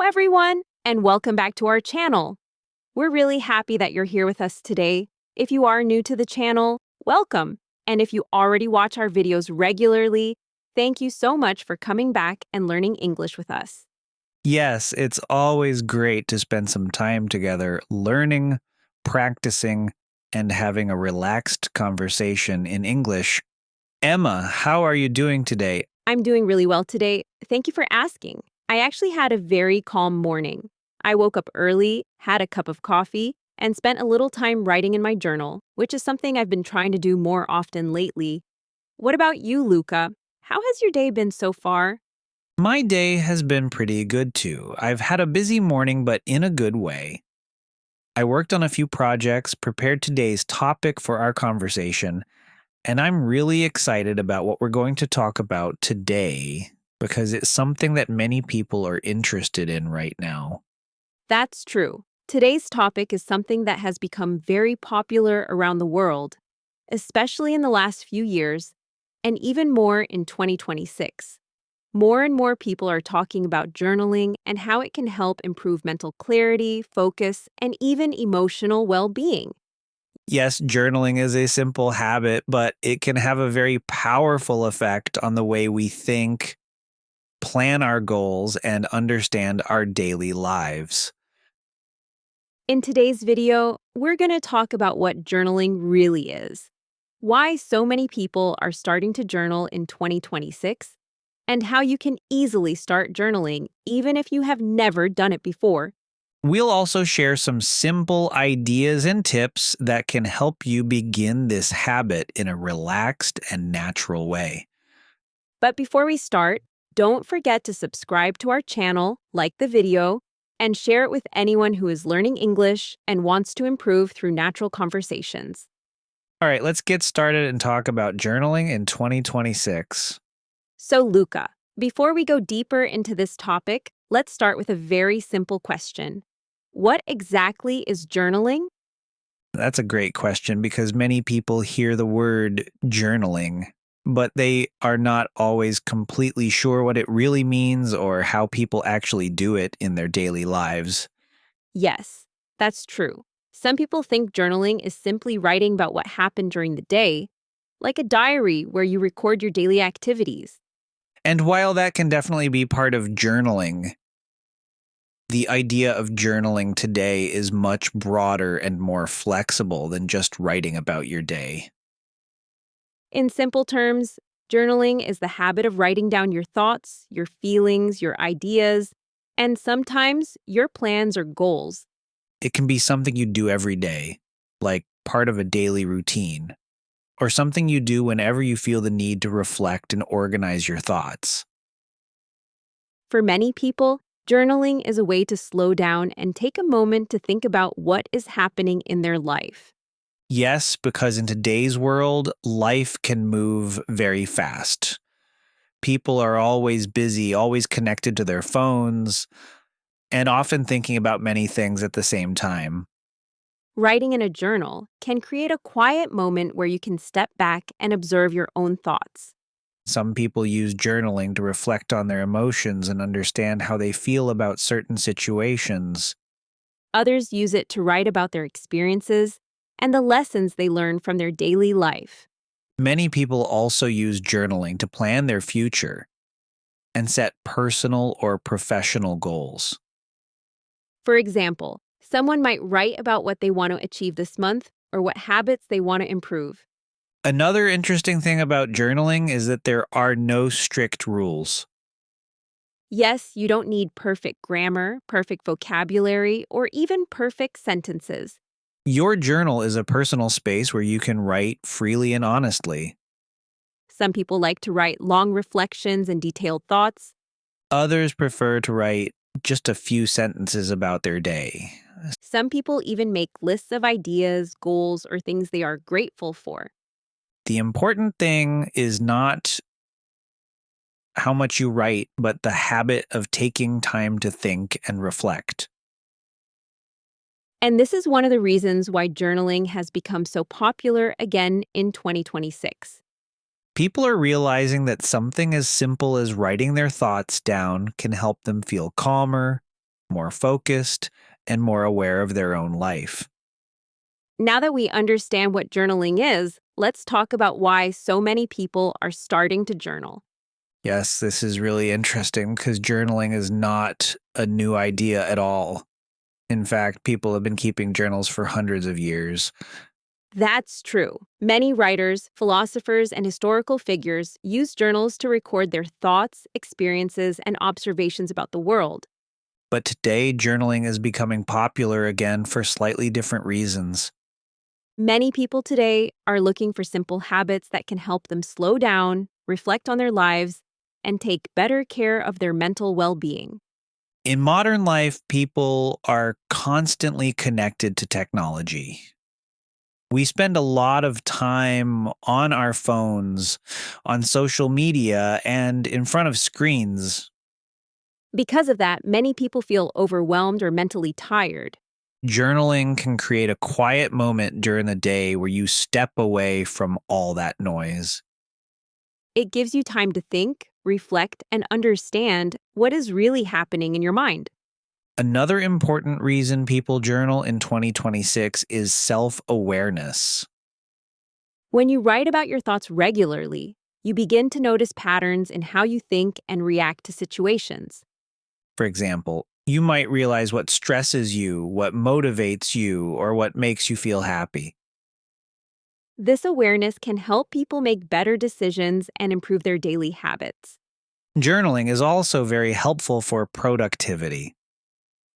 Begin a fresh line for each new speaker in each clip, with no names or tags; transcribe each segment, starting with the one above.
everyone, and welcome back to our channel. We're really happy that you're here with us today. If you are new to the channel, welcome. And if you already watch our videos regularly, thank you so much for coming back and learning English with us.
Yes, it's always great to spend some time together learning, practicing, and having a relaxed conversation in English. Emma, how are you doing today?
I'm doing really well today. Thank you for asking. I actually had a very calm morning. I woke up early, had a cup of coffee, and spent a little time writing in my journal, which is something I've been trying to do more often lately. What about you, Luca? How has your day been so far?
My day has been pretty good too. I've had a busy morning, but in a good way. I worked on a few projects, prepared today's topic for our conversation, and I'm really excited about what we're going to talk about today because it's something that many people are interested in right now.
That's true. Today's topic is something that has become very popular around the world, especially in the last few years, and even more in 2026. More and more people are talking about journaling and how it can help improve mental clarity, focus, and even emotional well-being.
Yes, journaling is a simple habit, but it can have a very powerful effect on the way we think, plan our goals, and understand our daily lives.
In today's video, we're going to talk about what journaling really is, why so many people are starting to journal in 2026, and how you can easily start journaling even if you have never done it before.
We'll also share some simple ideas and tips that can help you begin this habit in a relaxed and natural way.
But before we start, don't forget to subscribe to our channel, like the video, and share it with anyone who is learning English and wants to improve through natural conversations.
All right, let's get started and talk about journaling in 2026.
So, Luca, before we go deeper into this topic, let's start with a very simple question. What exactly is journaling?
That's a great question because many people hear the word journaling, but they are not always completely sure what it really means or how people actually do it in their daily lives.
Yes, that's true. Some people think journaling is simply writing about what happened during the day, like a diary where you record your daily activities.
And while that can definitely be part of journaling, the idea of journaling today is much broader and more flexible than just writing about your day.
In simple terms, journaling is the habit of writing down your thoughts, your feelings, your ideas, and sometimes your plans or goals.
It can be something you do every day, like part of a daily routine, or something you do whenever you feel the need to reflect and organize your thoughts.
For many people, journaling is a way to slow down and take a moment to think about what is happening in their life.
Yes, because in today's world, life can move very fast. People are always busy, always connected to their phones, and often thinking about many things at the same time.
Writing in a journal can create a quiet moment where you can step back and observe your own thoughts.
Some people use journaling to reflect on their emotions and understand how they feel about certain situations.
Others use it to write about their experiences and the lessons they learn from their daily life.
Many people also use journaling to plan their future and set personal or professional goals.
For example, someone might write about what they want to achieve this month or what habits they want to improve.
Another interesting thing about journaling is that there are no strict rules.
Yes, you don't need perfect grammar, perfect vocabulary, or even perfect sentences.
Your journal is a personal space where you can write freely and honestly.
Some people like to write long reflections and detailed thoughts.
Others prefer to write just a few sentences about their day.
Some people even make lists of ideas, goals, or things they are grateful for.
The important thing is not how much you write, but the habit of taking time to think and reflect.
And this is one of the reasons why journaling has become so popular again in 2026.
People are realizing that something as simple as writing their thoughts down can help them feel calmer, more focused, and more aware of their own life.
Now that we understand what journaling is, let's talk about why so many people are starting to journal.
Yes, this is really interesting because journaling is not a new idea at all. In fact, people have been keeping journals for hundreds of years.
That's true. Many writers, philosophers, and historical figures use journals to record their thoughts, experiences, and observations about the world.
But today, journaling is becoming popular again for slightly different reasons.
Many people today are looking for simple habits that can help them slow down, reflect on their lives, and take better care of their mental well being.
In modern life, people are constantly connected to technology. We spend a lot of time on our phones, on social media, and in front of screens.
Because of that, many people feel overwhelmed or mentally tired.
Journaling can create a quiet moment during the day where you step away from all that noise.
It gives you time to think, reflect, and understand what is really happening in your mind.
Another important reason people journal in 2026 is self awareness.
When you write about your thoughts regularly, you begin to notice patterns in how you think and react to situations.
For example, you might realize what stresses you, what motivates you, or what makes you feel happy.
This awareness can help people make better decisions and improve their daily habits.
Journaling is also very helpful for productivity.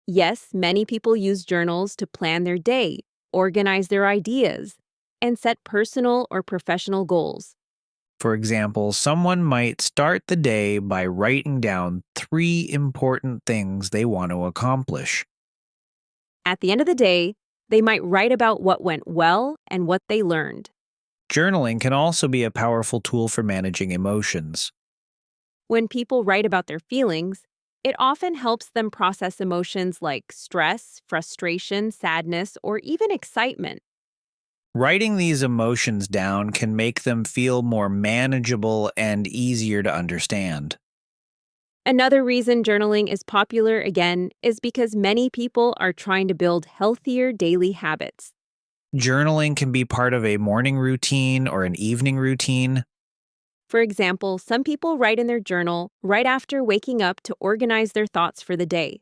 Yes, many people use journals to plan their day, organize their ideas, and set personal or professional goals.
For example, someone might start the day by writing down 3 important things they want to accomplish.
At the end of the day, they might write about what went well and what they learned.
Journaling can also be a powerful tool for managing emotions.
When people write about their feelings, it often helps them process emotions like stress, frustration, sadness, or even excitement.
Writing these emotions down can make them feel more manageable and easier to understand.
Another reason journaling is popular again is because many people are trying to build healthier daily habits.
Journaling can be part of a morning routine or an evening routine.
For example, some people write in their journal right after waking up to organize their thoughts for the day.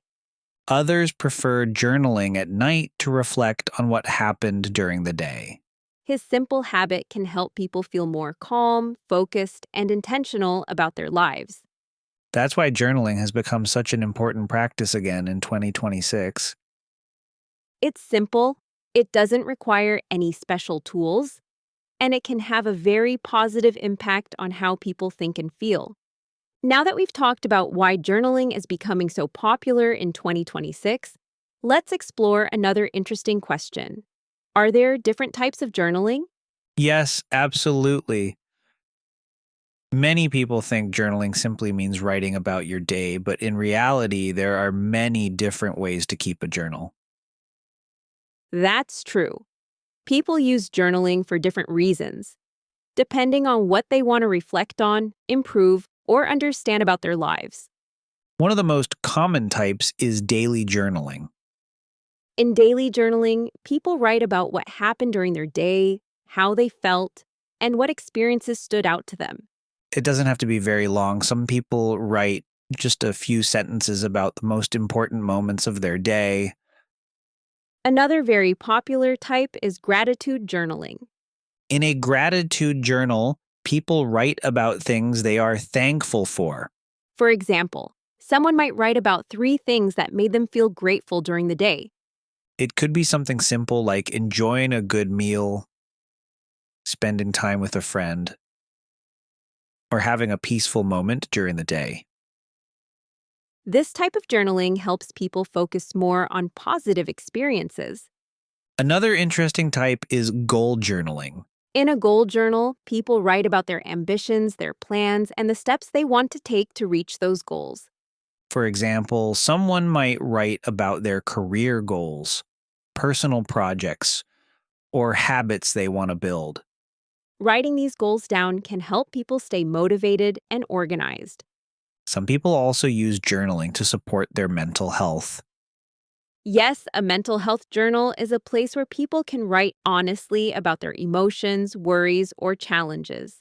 Others prefer journaling at night to reflect on what happened during the day.
His simple habit can help people feel more calm, focused, and intentional about their lives.
That's why journaling has become such an important practice again in 2026.
It's simple, it doesn't require any special tools, and it can have a very positive impact on how people think and feel. Now that we've talked about why journaling is becoming so popular in 2026, let's explore another interesting question. Are there different types of journaling?
Yes, absolutely. Many people think journaling simply means writing about your day, but in reality, there are many different ways to keep a journal.
That's true. People use journaling for different reasons, depending on what they want to reflect on, improve, or understand about their lives.
One of the most common types is daily journaling.
In daily journaling, people write about what happened during their day, how they felt, and what experiences stood out to them.
It doesn't have to be very long. Some people write just a few sentences about the most important moments of their day.
Another very popular type is gratitude journaling.
In a gratitude journal, people write about things they are thankful for.
For example, someone might write about 3 things that made them feel grateful during the day.
It could be something simple like enjoying a good meal, spending time with a friend, or having a peaceful moment during the day.
This type of journaling helps people focus more on positive experiences.
Another interesting type is goal journaling.
In a goal journal, people write about their ambitions, their plans, and the steps they want to take to reach those goals.
For example, someone might write about their career goals, personal projects, or habits they want to build.
Writing these goals down can help people stay motivated and organized.
Some people also use journaling to support their mental health.
Yes, a mental health journal is a place where people can write honestly about their emotions, worries, or challenges.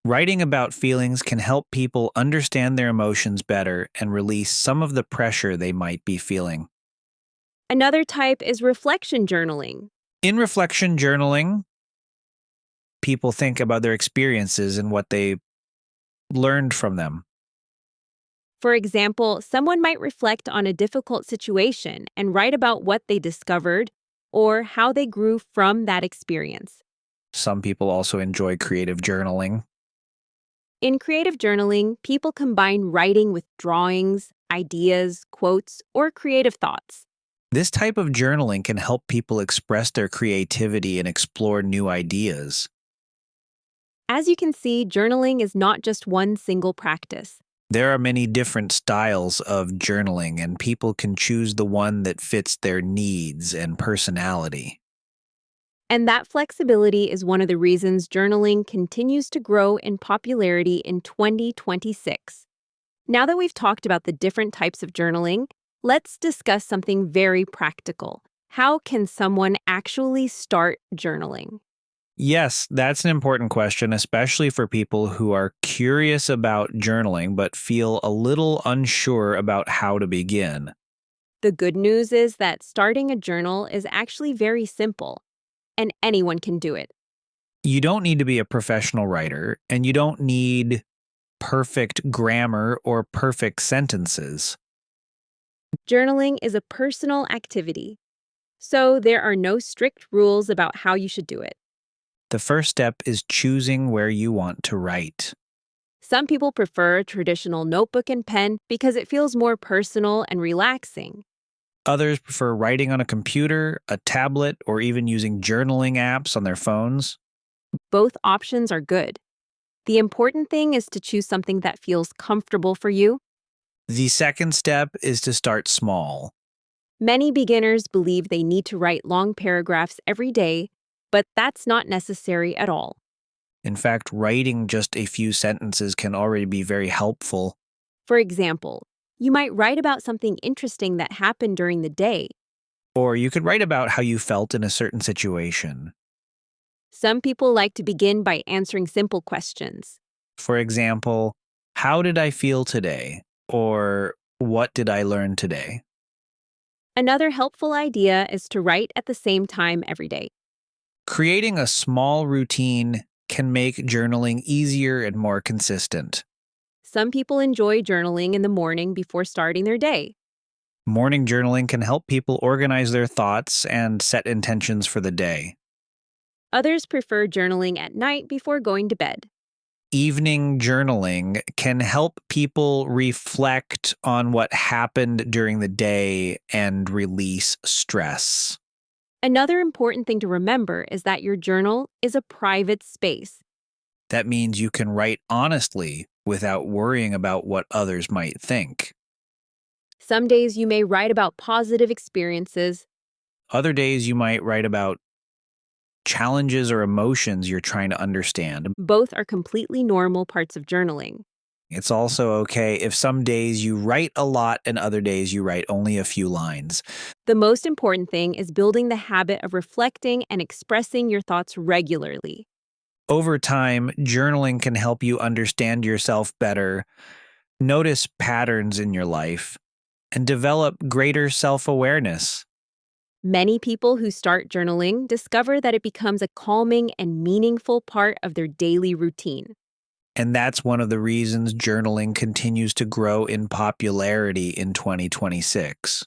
Writing about feelings can help people understand their emotions better and release some of the pressure they might be feeling.
Another type is reflection journaling.
In reflection journaling, people think about their experiences and what they learned from them.
For example, someone might reflect on a difficult situation and write about what they discovered or how they grew from that experience.
Some people also enjoy creative journaling.
In creative journaling, people combine writing with drawings, ideas, quotes, or creative thoughts.
This type of journaling can help people express their creativity and explore new ideas.
As you can see, journaling is not just one single practice.
There are many different styles of journaling, and people can choose the one that fits their needs and personality.
And that flexibility is one of the reasons journaling continues to grow in popularity in 2026. Now that we've talked about the different types of journaling, let's discuss something very practical. How can someone actually start journaling?
Yes, that's an important question, especially for people who are curious about journaling but feel a little unsure about how to begin.
The good news is that starting a journal is actually very simple, and anyone can do it.
You don't need to be a professional writer, and you don't need perfect grammar or perfect sentences.
Journaling is a personal activity, so there are no strict rules about how you should do it.
The first step is choosing where you want to write.
Some people prefer a traditional notebook and pen because it feels more personal and relaxing.
Others prefer writing on a computer, a tablet, or even using journaling apps on their phones.
Both options are good. The important thing is to choose something that feels comfortable for you.
The second step is to start small.
Many beginners believe they need to write long paragraphs every day, but that's not necessary at all.
In fact, writing just a few sentences can already be very helpful.
For example, you might write about something interesting that happened during the day.
Or you could write about how you felt in a certain situation.
Some people like to begin by answering simple questions.
For example, how did I feel today? Or what did I learn today?
Another helpful idea is to write at the same time every day.
Creating a small routine can make journaling easier and more consistent.
Some people enjoy journaling in the morning before starting their day.
Morning journaling can help people organize their thoughts and set intentions for the day.
Others prefer journaling at night before going to bed.
Evening journaling can help people reflect on what happened during the day and release stress.
Another important thing to remember is that your journal is a private space.
That means you can write honestly without worrying about what others might think.
Some days you may write about positive experiences.
Other days you might write about challenges or emotions you're trying to understand.
Both are completely normal parts of journaling.
It's also okay if some days you write a lot and other days you write only a few lines.
The most important thing is building the habit of reflecting and expressing your thoughts regularly.
Over time, journaling can help you understand yourself better, notice patterns in your life, and develop greater self awareness.
Many people who start journaling discover that it becomes a calming and meaningful part of their daily routine.
And that's one of the reasons journaling continues to grow in popularity in 2026.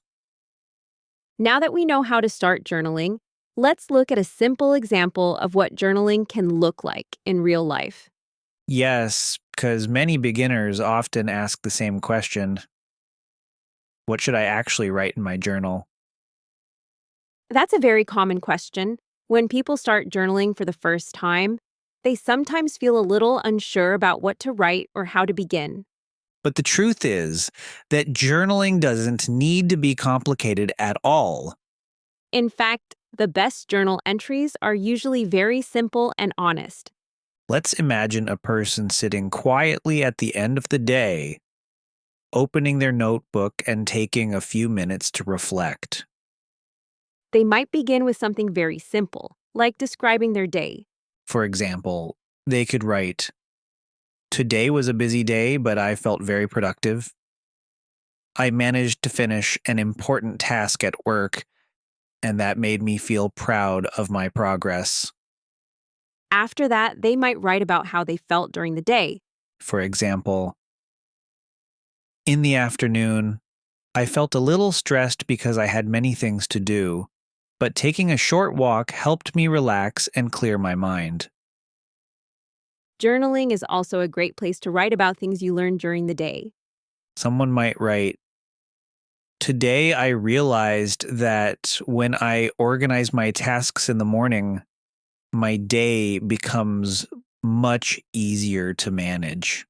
Now that we know how to start journaling, let's look at a simple example of what journaling can look like in real life.
Yes, because many beginners often ask the same question: what should I actually write in my journal?
That's a very common question. When people start journaling for the first time, they sometimes feel a little unsure about what to write or how to begin.
But the truth is that journaling doesn't need to be complicated at all.
In fact, the best journal entries are usually very simple and honest.
Let's imagine a person sitting quietly at the end of the day, opening their notebook and taking a few minutes to reflect.
They might begin with something very simple, like describing their day.
For example, they could write, "Today was a busy day, but I felt very productive. I managed to finish an important task at work, and that made me feel proud of my progress."
After that, they might write about how they felt during the day.
For example, "In the afternoon, I felt a little stressed because I had many things to do, but taking a short walk helped me relax and clear my mind."
Journaling is also a great place to write about things you learned during the day.
Someone might write, "Today I realized that when I organize my tasks in the morning, my day becomes much easier to manage."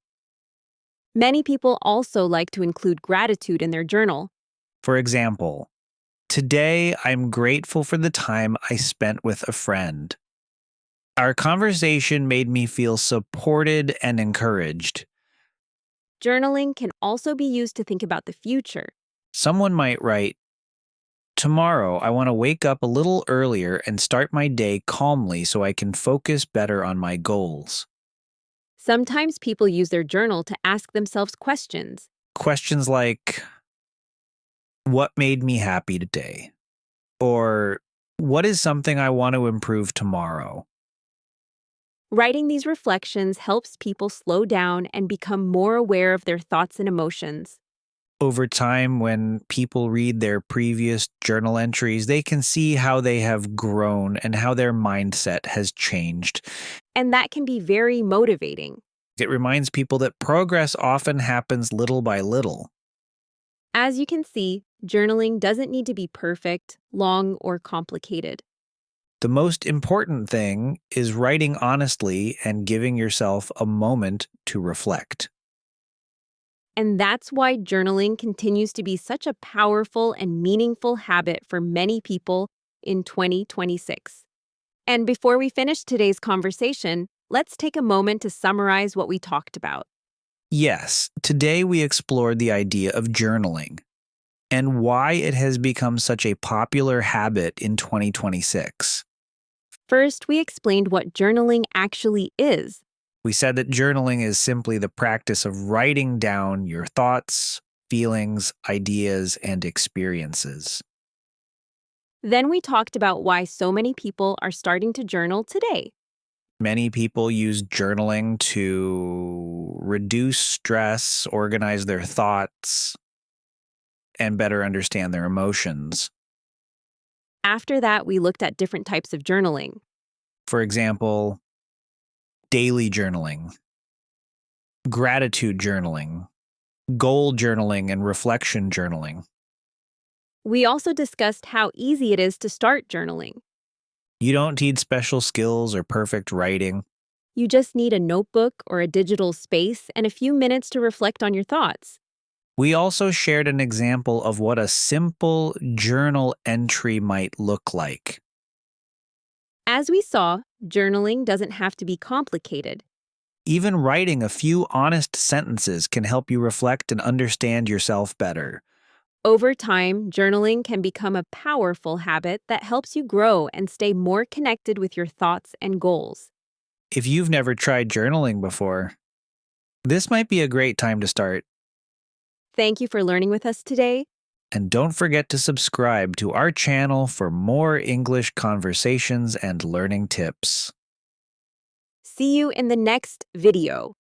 Many people also like to include gratitude in their journal.
For example, "Today I'm grateful for the time I spent with a friend. Our conversation made me feel supported and encouraged."
Journaling can also be used to think about the future.
Someone might write, "Tomorrow I want to wake up a little earlier and start my day calmly so I can focus better on my goals."
Sometimes people use their journal to ask themselves questions.
Questions like, "What made me happy today?" Or, "What is something I want to improve tomorrow?"
Writing these reflections helps people slow down and become more aware of their thoughts and emotions.
Over time, when people read their previous journal entries, they can see how they have grown and how their mindset has changed.
And that can be very motivating.
It reminds people that progress often happens little by little.
As you can see, journaling doesn't need to be perfect, long, or complicated.
The most important thing is writing honestly and giving yourself a moment to reflect.
And that's why journaling continues to be such a powerful and meaningful habit for many people in 2026. And before we finish today's conversation, let's take a moment to summarize what we talked about.
Yes, today we explored the idea of journaling and why it has become such a popular habit in 2026.
First, we explained what journaling actually is.
We said that journaling is simply the practice of writing down your thoughts, feelings, ideas, and experiences.
Then we talked about why so many people are starting to journal today.
Many people use journaling to reduce stress, organize their thoughts, and better understand their emotions.
After that, we looked at different types of journaling.
For example, daily journaling, gratitude journaling, goal journaling, and reflection journaling.
We also discussed how easy it is to start journaling.
You don't need special skills or perfect writing.
You just need a notebook or a digital space and a few minutes to reflect on your thoughts.
We also shared an example of what a simple journal entry might look like.
As we saw, journaling doesn't have to be complicated.
Even writing a few honest sentences can help you reflect and understand yourself better.
Over time, journaling can become a powerful habit that helps you grow and stay more connected with your thoughts and goals.
If you've never tried journaling before, this might be a great time to start.
Thank you for learning with us today.
And don't forget to subscribe to our channel for more English conversations and learning tips.
See you in the next video.